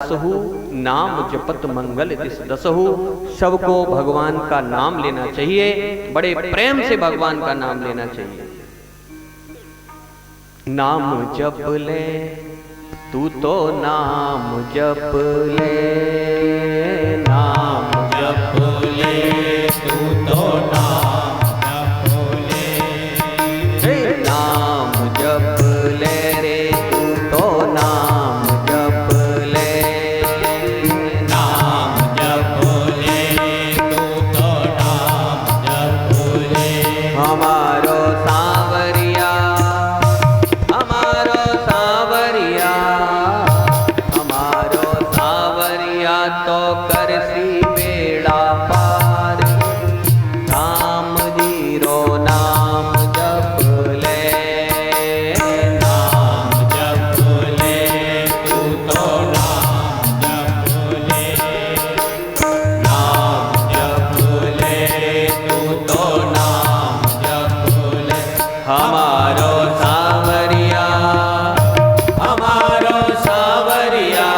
सहु नाम जपत मंगल दिस दसहु। सबको भगवान का नाम लेना चाहिए, बड़े प्रेम से भगवान का नाम लेना चाहिए। नाम जप ले तू तो नाम जप ले, नाम जप ले तू तो नाम जप ले, नाम जप ले रे तू तो नाम जप ले, नाम जप ले तू तो नाम जप ले। हमारो सांवरिया, हमारो सांवरिया, हमारो सांवरिया तो करसी बेड़ा पार। राम जी रो नाम जप ले, नाम जप ले तू तो नाम जप ले, नाम जप ले तू तो नाम जप ले। हमारो सांवरिया, हमारो सांवरिया,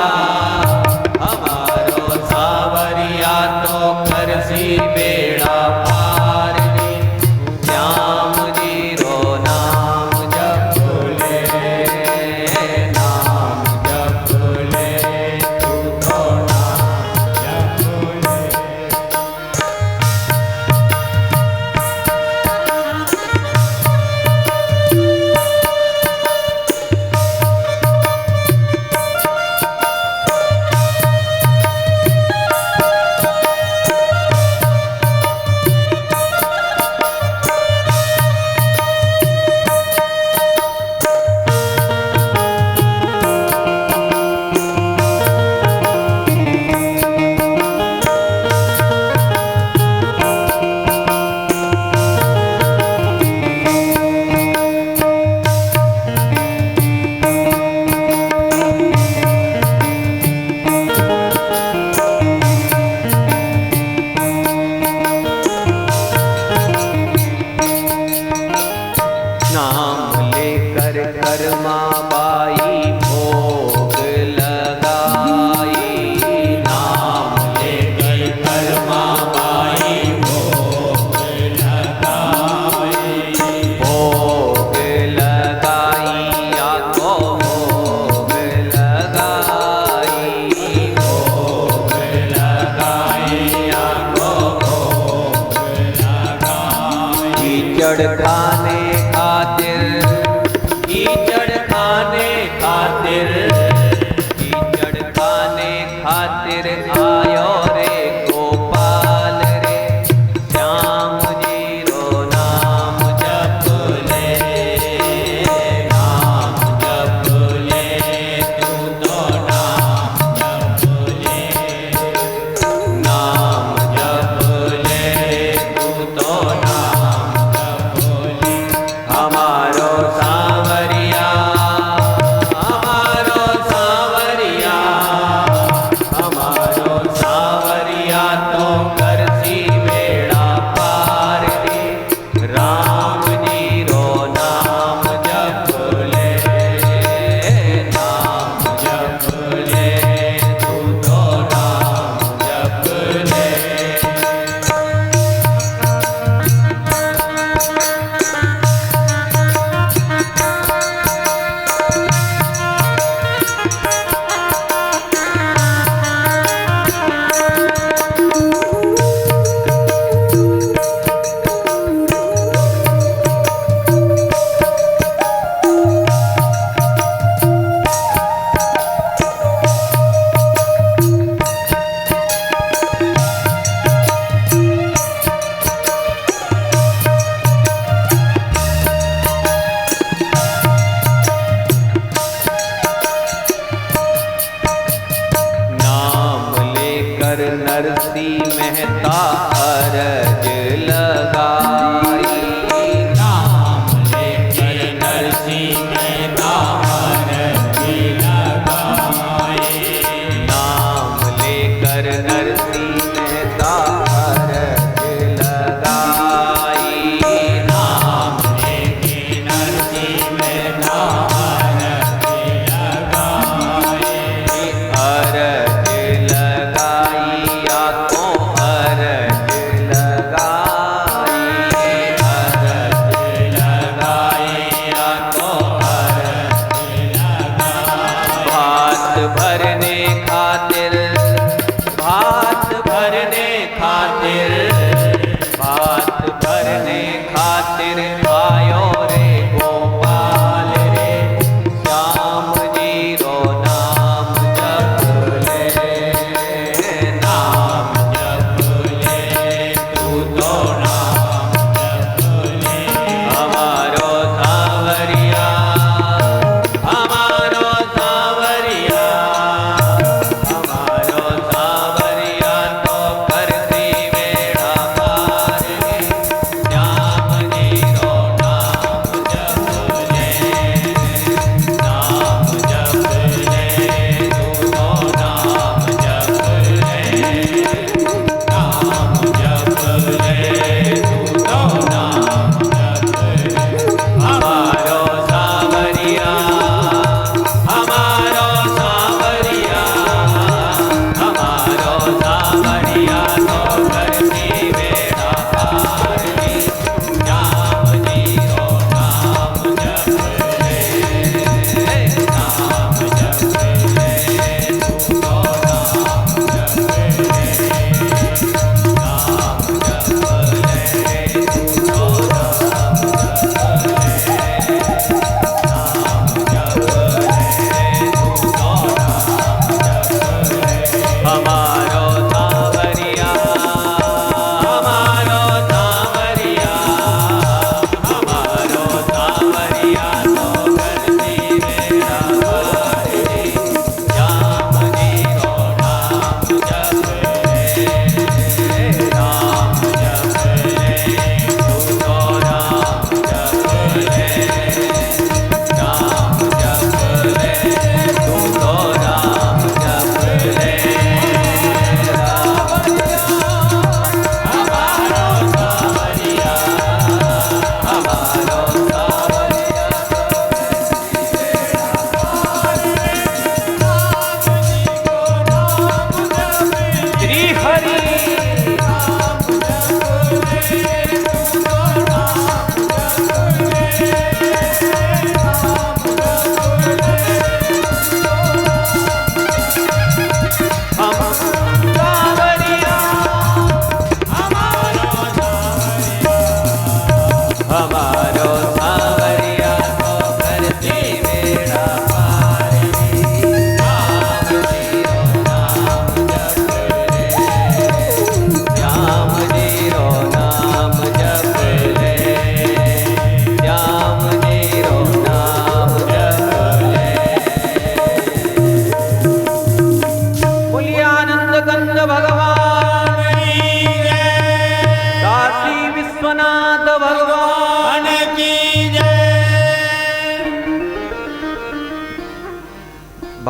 हमारो सांवरिया तो करसी बेड़ा पार रे। श्याम जी रो नाम जप ले, नाम जप ले तू तो नाम जप ले। नाम लेकर कर्मा बाई भोग लगाई, नाम लेकर कर्मा बाई भोग लगाई, भोग लगाई आको भोग लगाई, भोग लगाई आको भोग लगाई। कीचड़ खाने खातिर, कीचड़ खाने खातिर, कीचड़ खाने खातिर आयो रे गोपाल रे। श्याम जी रो नाम जप ले, नाम जप ले तू तो नाम जप ले, नाम जप ले तू तो नाम जप ले। हमारो सांवरिया, हमारो सांवरिया, हमारो सांवरिया तो करसी बेड़ा पार रे। राम जी रो नाम जप ले, नाम जप ले तू तो नाम जप ले। नाम लेकर नरसी मेहता अरज लगाई, नाम लेकर नरसी मेहता अरज लगाई, नाम लेकर नरसी मेहता अरज लगाई, नाम लेकर नरसी मेहता अरज लगाई।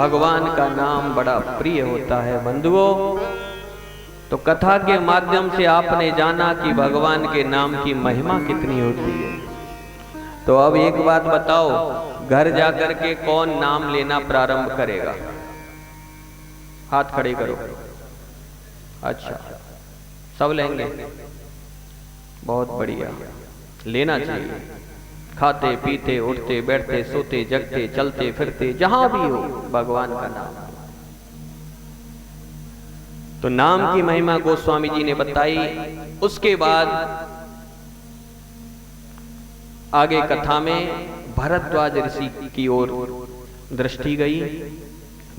भगवान का नाम बड़ा प्रिय होता है बंधुओं। तो कथा के माध्यम से आपने जाना कि भगवान के नाम की महिमा कितनी होती है। तो अब एक बात बताओ, घर जाकर के कौन नाम लेना प्रारंभ करेगा? हाथ खड़े करो। अच्छा, सब लेंगे, बहुत बढ़िया, लेना चाहिए। खाते पीते उठते बैठते सोते जगते चलते फिरते जहां भी हो भगवान का नाम। तो नाम की महिमा गोस्वामी जी ने बताई। उसके बाद आगे कथा में भरद्वाज ऋषि की ओर दृष्टि गई।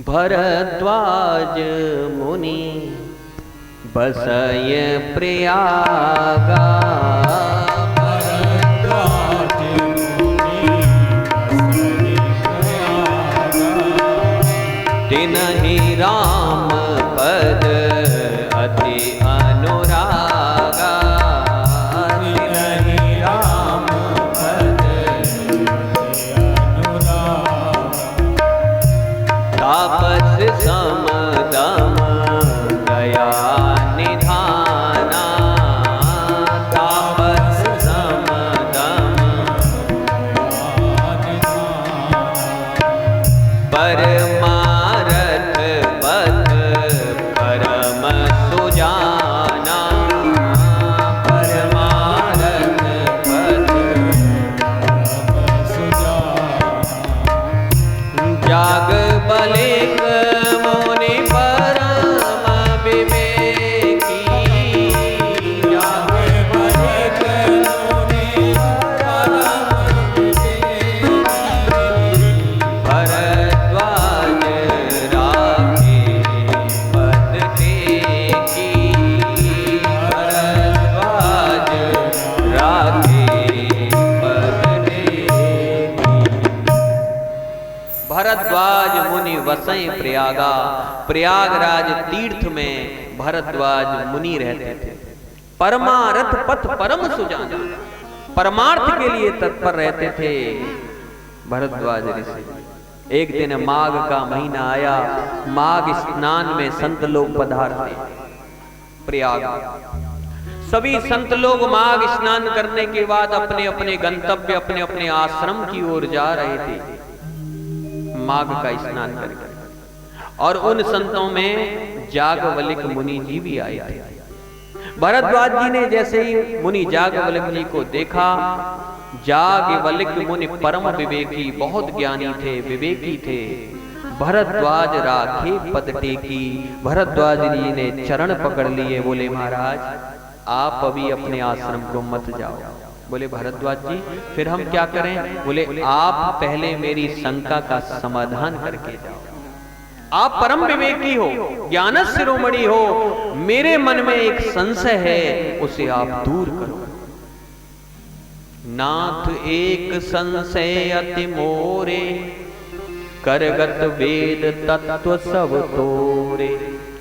भरद्वाज मुनि बसय प्रयागा, तिन्हि राम पद अति अनुरागा, तिन्हि राम पद अति अनुरागा, तापस समदम दया निधाना, तापस समदम परमा भरद्वाज मुनि वसई प्रयागा। प्रयागराज तीर्थ में भरद्वाज मुनि रहते थे। परमारथ पथ परम सुजाना, परमार्थ के लिए तत्पर रहते थे भरद्वाज ऋषि। एक दिन माघ का महीना आया, माघ स्नान में संत लोग पधारते प्रयाग। सभी संत लोग माघ स्नान करने के बाद अपने अपने गंतव्य अपने अपने आश्रम की ओर जा रहे थे माघ का स्नान करके। और उन संतों में जागवलिक मुनि जी भी आए थे। भरद्वाज जी ने जैसे ही मुनि जागवलिक जी को देखा, जागवलिक मुनि परम विवेकी, बहुत ज्ञानी थे, विवेकी थे। भरद्वाज राखे पद टेकी, भरद्वाज जी ने चरण पकड़ लिए, बोले महाराज आप अभी अपने आश्रम को मत जाओ। बोले भरद्वाज जी फिर हम क्या करें? बोले आप पहले मेरी शंका का समाधान करके जाओ। आप परम विवेकी हो, ज्ञान शिरोमणि हो, मेरे मन में एक संशय है, उसे आप दूर करो। नाथ एक संशय अति मोरे, करगत वेद तत्व सब तोरे।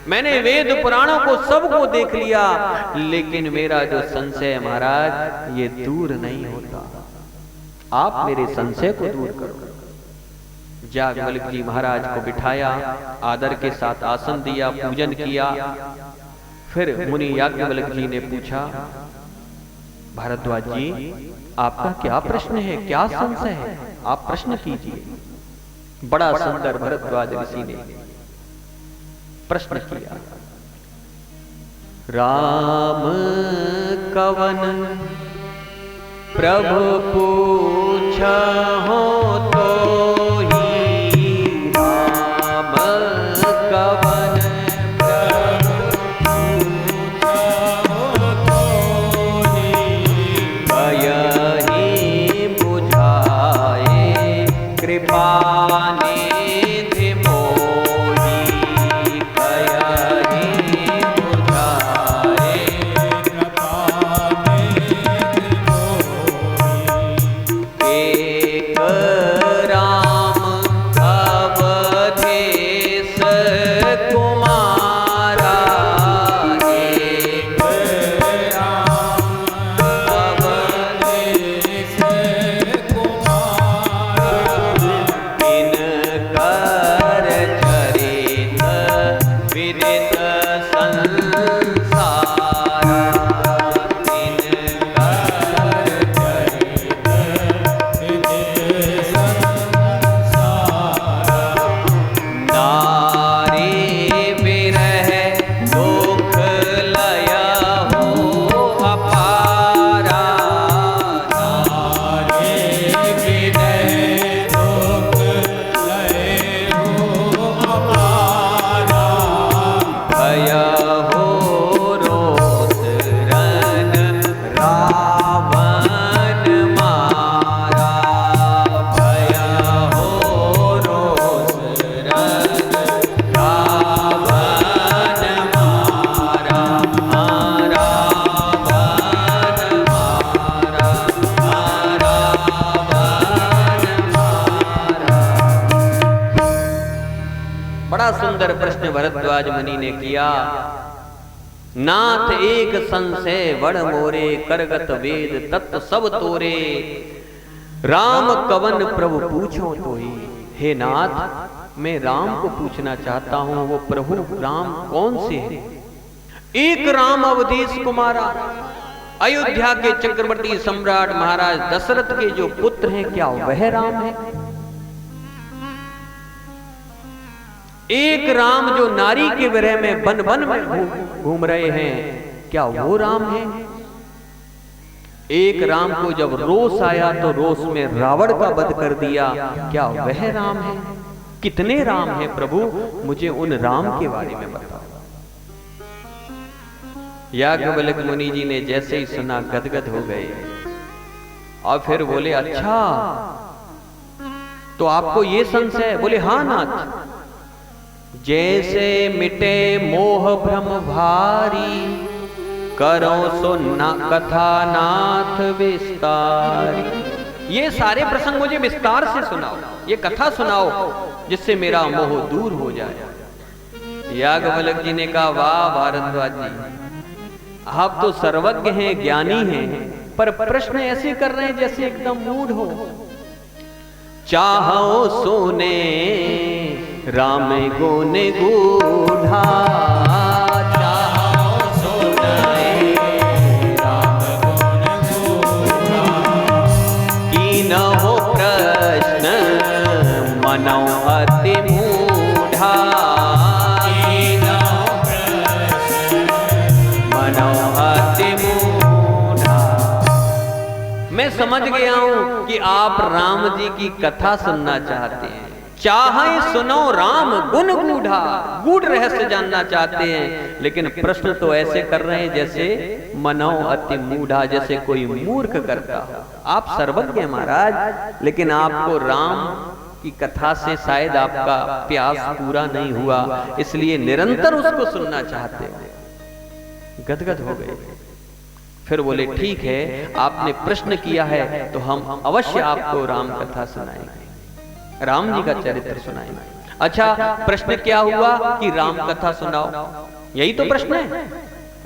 मैंने वेद पुराणों को सबको देख लिया, लेकिन मेरा जो संशय है महाराज ये दूर नहीं होता। आप मेरे संशय को दूर करो। जागवल्क्य जी महाराज को बिठाया, आदर के साथ आसन दिया, पूजन किया। फिर मुनि याज्ञवल्क्य जी ने पूछा, भरद्वाज जी आपका क्या प्रश्न है, क्या संशय है, आप प्रश्न कीजिए। बड़ा सुंदर भरद्वाज ऋषि ने प्रश्न किया। राम कवन प्रभु पूछहु तो ही, राम कवन प्रभु पूछहु तो ही, कयहि बुझाए कृपा विदित संसारा सुंदर प्रश्न भरद्वाज मुनि ने किया। नाथ एक संशय बड़ मोरे, करगत वेद तत्व सब तोरे, राम कवन प्रभु पूछो तो ही। हे नाथ, मैं राम को पूछना चाहता हूं, वो प्रभु राम कौन से हैं? एक राम अवधेश कुमारा, अयोध्या के चक्रवर्ती सम्राट महाराज दशरथ के जो पुत्र हैं, क्या वह राम है? एक राम जो नारी के विरह में वन वन में घूम रहे हैं, क्या वो राम है? एक राम को जब रोष आया तो रोष में रावण का वध कर दिया, क्या वह राम है? कितने राम हैं प्रभु, मुझे उन राम के बारे में बताओ। याज्ञवल्क्य मुनि जी ने जैसे ही सुना गदगद हो गए और फिर बोले, अच्छा तो आपको ये संशय? बोले हाँ नाथ, जैसे मिटे मोह भ्रम भारी, करो सो ना कथा नाथ विस्तारी। ये सारे प्रसंग मुझे विस्तार से सुनाओ, ये कथा सुनाओ जिससे मेरा मोह दूर हो जाए। याज्ञवल्क्य जी ने कहा, वाह भारद्वाज जी, आप तो सर्वज्ञ हैं, ज्ञानी हैं, पर प्रश्न ऐसे कर रहे हैं जैसे एकदम मूढ़ हो। चाहो सोने राम गुण गूढ़ा, चाहो सोने राम गुण गूढ़ा, कीन हो प्रश्न मनो अति मूढ़ा, कीन हो प्रश्न मनो अति मूढ़ा। मैं समझ गया हूं कि आप राम जी की कथा सुनना चाहते हैं। चाहे सुनो राम गुण गूढ़ा, गूढ़ रहस्य जानना चाहते हैं, लेकिन प्रश्न तो ऐसे कर रहे हैं जैसे मनो अति मूढ़ा, जैसे कोई मूर्ख करता हो। आप सर्वज्ञ हैं महाराज, लेकिन आपको राम की कथा से शायद आपका प्यास पूरा नहीं हुआ, इसलिए निरंतर उसको सुनना चाहते हैं। गदगद हो गए। फिर बोले, ठीक है, आपने प्रश्न किया है तो हम अवश्य आपको राम कथा सुनाएंगे, राम जी का चरित्र सुनाएंगे। अच्छा, प्रश्न क्या हुआ कि राम कथा सुनाओ, यही तो प्रश्न है,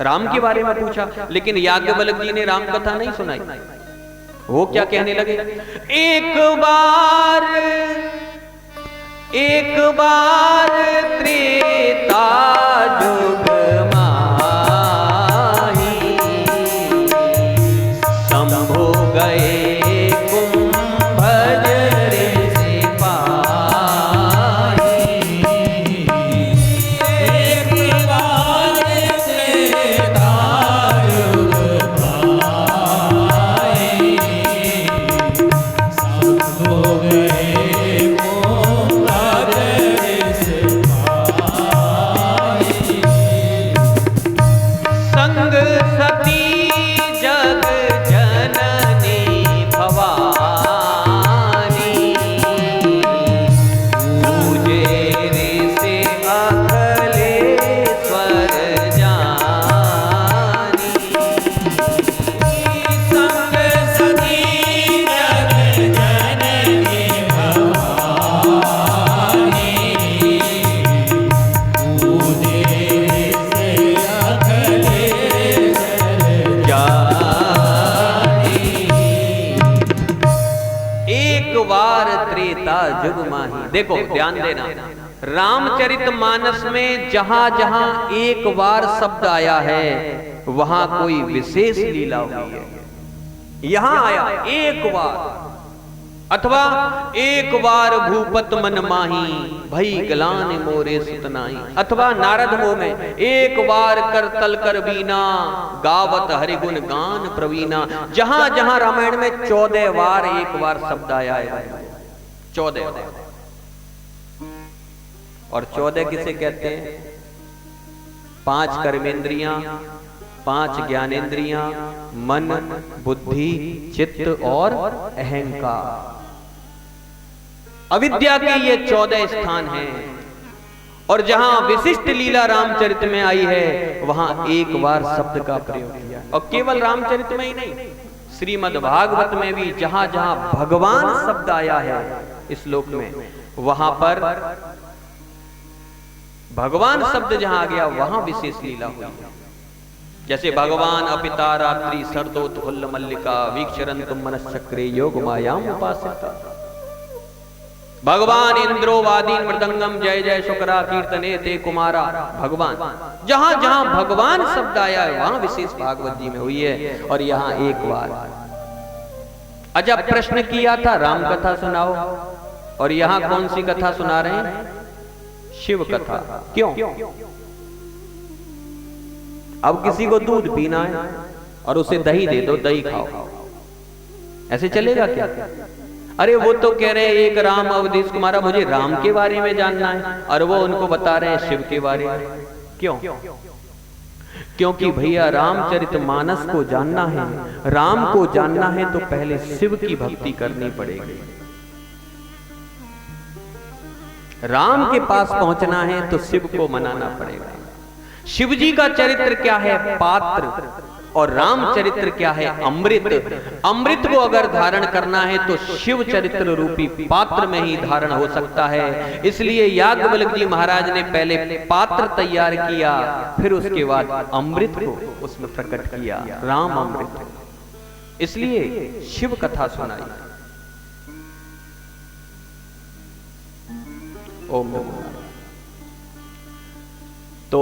राम के बारे में पूछा। लेकिन याज्ञवल्क्य जी ने राम कथा नहीं सुनाई। वो क्या कहने लगे, एक बार त्रेता जुग माही, शंभु गए देखो ध्यान देना, रामचरितमानस में जहां जहां एक बार शब्द आया है वहां कोई विशेष लीला हुई है। यहां आया एक बार, अथवा एक बार भूपत मन माही भई गलान मोरे सुतनाई, अथवा नारद मोह में एक बार कर तल कर बीना गावत हरिगुण गान प्रवीणा। जहां जहां रामायण में 14 बार एक बार शब्द आया है, 14 बार। और 14 किसे कहते हैं? 5 कर्मेंद्रियां, 5 ज्ञानेंद्रियां, मन, बुद्धि, चित्त और अहंकार। अविद्या के ये 14 स्थान हैं। और जहां विशिष्ट लीला रामचरित में आई है वहां एक बार शब्द का प्रयोग किया। और केवल रामचरित में ही नहीं, श्रीमद् भागवत में भी जहां जहां भगवान शब्द आया है इस श्लोक में, वहां पर भगवान शब्द जहां आ गया वहां विशेष लीला हुई। जैसे भगवान अपिता रात्रि सर्दोत्फुल्ल मल्लिका वीक्षरन्तु मनश्चक्रे योग मायाम उपासिता। भगवान इंद्रोवादीन मृदंगम जय जय शुक्रा कीर्तने ते कुमारा। भगवान, जहां जहां भगवान शब्द आया है वहां विशेष भागवत जी में हुई है। और यहां एक बार अच्छा प्रश्न किया था राम कथा सुनाओ, और यहां कौन सी कथा सुना रहे हैं? शिव कथा। क्यों? अब किसी को दूध पीना है और उसे दही दे दो, दही खाओ, ऐसे चलेगा क्या? अरे वो तो कह रहे हैं एक राम अवधेश कुमारा, मुझे राम के बारे में जानना है, और वो उनको बता रहे हैं शिव के बारे में। क्यों? क्योंकि भैया रामचरितमानस को जानना है, राम को जानना है तो पहले शिव की भक्ति करनी पड़ेगी। राम के पास पहुंचना है तो शिव को मनाना पड़ेगा। शिव जी का चरित्र क्या है? पात्र। और राम चरित्र क्या है? अमृत। अमृत को अगर धारण करना है तो शिव चरित्र रूपी पात्र में ही धारण हो सकता है। इसलिए याज्ञवल्क्य जी महाराज ने पहले पात्र तैयार किया, फिर उसके बाद अमृत को उसमें प्रकट किया, राम अमृत। इसलिए शिव कथा सुनाई। ओम नमः। तो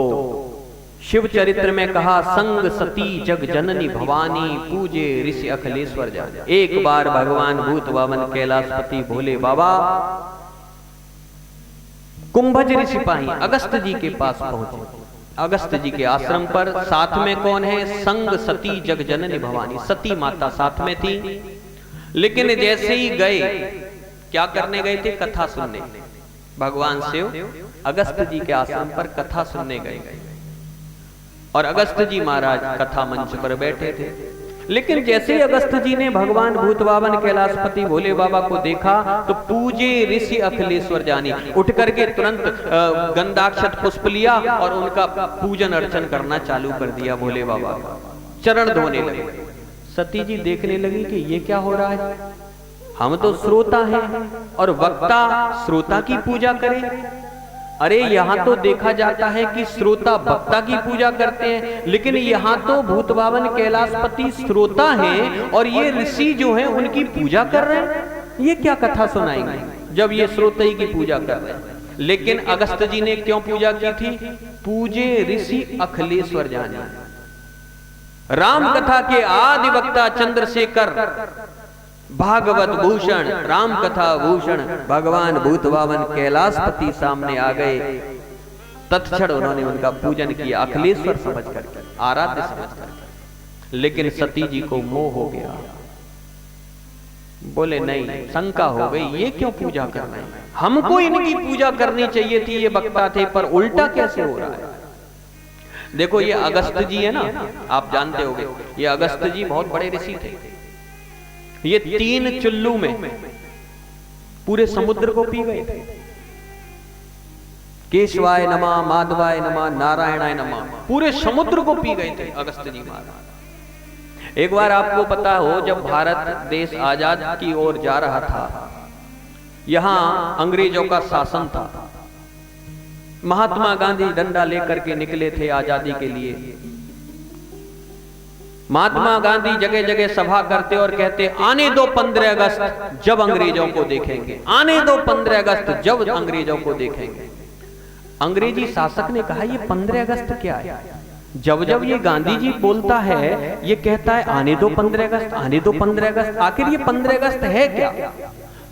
शिव चरित्र में कहा संग सती जग जननी भवानी पूजे ऋषि अखिलेश्वर जान। एक बार भगवान भूत वामन कैलाशपति भोले बाबा कुंभज ऋषि पाही अगस्त जी के पास पहुंचे। अगस्त जी के आश्रम पर साथ में कौन है? संग सती जग जननी भवानी, सती माता साथ में थी। लेकिन जैसे ही गए, क्या करने गए थे? कथा सुनने। भगवान शिव अगस्त जी के आश्रम पर कथा सुनने गए, और अगस्त जी महाराज कथा मंच पर बैठे थे। लेकिन जैसे ही अगस्त जी ने भगवान भूत वामन कैलाशपति भोले बाबा को देखा तो पूजे ऋषि अखिलेश्वर जानी, उठ करके तुरंत गंधाक्षत पुष्प लिया और उनका पूजन अर्चन करना चालू कर दिया। भोले बाबा चरण धोने लगे। सती जी देखने लगी कि ये क्या हो रहा है, हम तो श्रोता हैं और वक्ता श्रोता की पूजा करें। अरे यहाँ तो देखा जाता है कि श्रोता वक्ता की पूजा करते हैं, लेकिन यहाँ तो भूत वामन कैलाशपति श्रोता हैं और ये ऋषि जो हैं उनकी पूजा कर रहे हैं। ये क्या कथा सुनाएंगे जब ये श्रोता ही की पूजा कर रहे हैं। लेकिन अगस्त जी ने क्यों पूजा की थी? पूजे ऋषि अखिलेश्वर जानी। राम कथा के आदि वक्ता चंद्रशेखर भागवत भूषण राम कथा भूषण भगवान भूत वामन कैलाशपति सामने आ गए। तत्क्षण उन्होंने उनका पूजन किया, अखिलेश्वर समझ कर, आराध्य समझ कर। लेकिन सती जी को मोह हो गया, बोले नहीं, शंका हो गई, ये क्यों पूजा कर रहे हैं? हमको इनकी पूजा करनी चाहिए थी, ये वक्ता थे, पर उल्टा कैसे हो रहा है? देखो ये अगस्त जी है ना, आप जानते होंगे, ये अगस्त जी बहुत बड़े ऋषि थे। ये 3 चुल्लू में पूरे समुद्र को पी गए थे। केशवाय नमः, माधवाय नमः, नारायणाय नमः, पूरे समुद्र को पी गए थे अगस्त जी महाराज। एक बार आपको पता हो, जब भारत देश आजाद की ओर जा रहा था, यहां अंग्रेजों का शासन था। महात्मा गांधी डंडा लेकर के निकले थे आजादी के लिए। महात्मा गांधी जगह जगह सभा करते और कहते, आने दो 15 अगस्त जब अंग्रेजों को देखेंगे, आने दो 15 अगस्त जब अंग्रेजों को देखेंगे। अंग्रेजी शासक ने कहा ये 15 अगस्त क्या है। जब जब ये गांधी जी बोलता है, ये कहता है आने दो 15 अगस्त, आने दो 15 अगस्त, आखिर ये 15 अगस्त है क्या।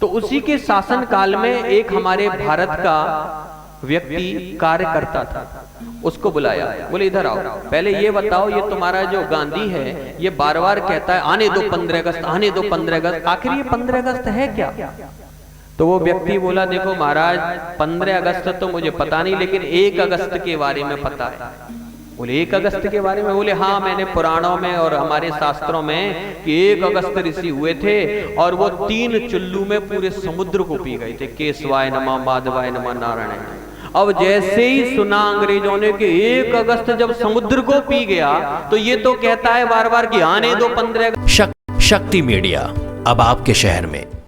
तो उसी के शासन काल में एक हमारे भारत का व्यक्ति कार्य करता था, उसको बुलाया, बोले इधर आओ, पहले ये बताओ ये तुम्हारा जो गांधी है ये बार बार कहता है आने दो 15 अगस्त, आने दो 15 अगस्त, आखिर ये 15 अगस्त है क्या। तो वो व्यक्ति बोला देखो महाराज 15 अगस्त तो मुझे पता नहीं, लेकिन 1 अगस्त के बारे में पता है। बोले 1 अगस्त के बारे में, बोले हाँ मैंने पुराणों में और हमारे शास्त्रों में कि 1 अगस्त ऋषि हुए थे और वो 3 चुल्लू में पूरे समुद्र को पी गए थे, केशवाय नमः, माधवाय नमः, नारायण। अब जैसे ही सुना अंग्रेजों ने कि 1 अगस्त जब समुद्र को पी गया, तो ये तो कहता है बार बार कि आने दो 15 अगस्त। शक्ति मीडिया अब आपके शहर में।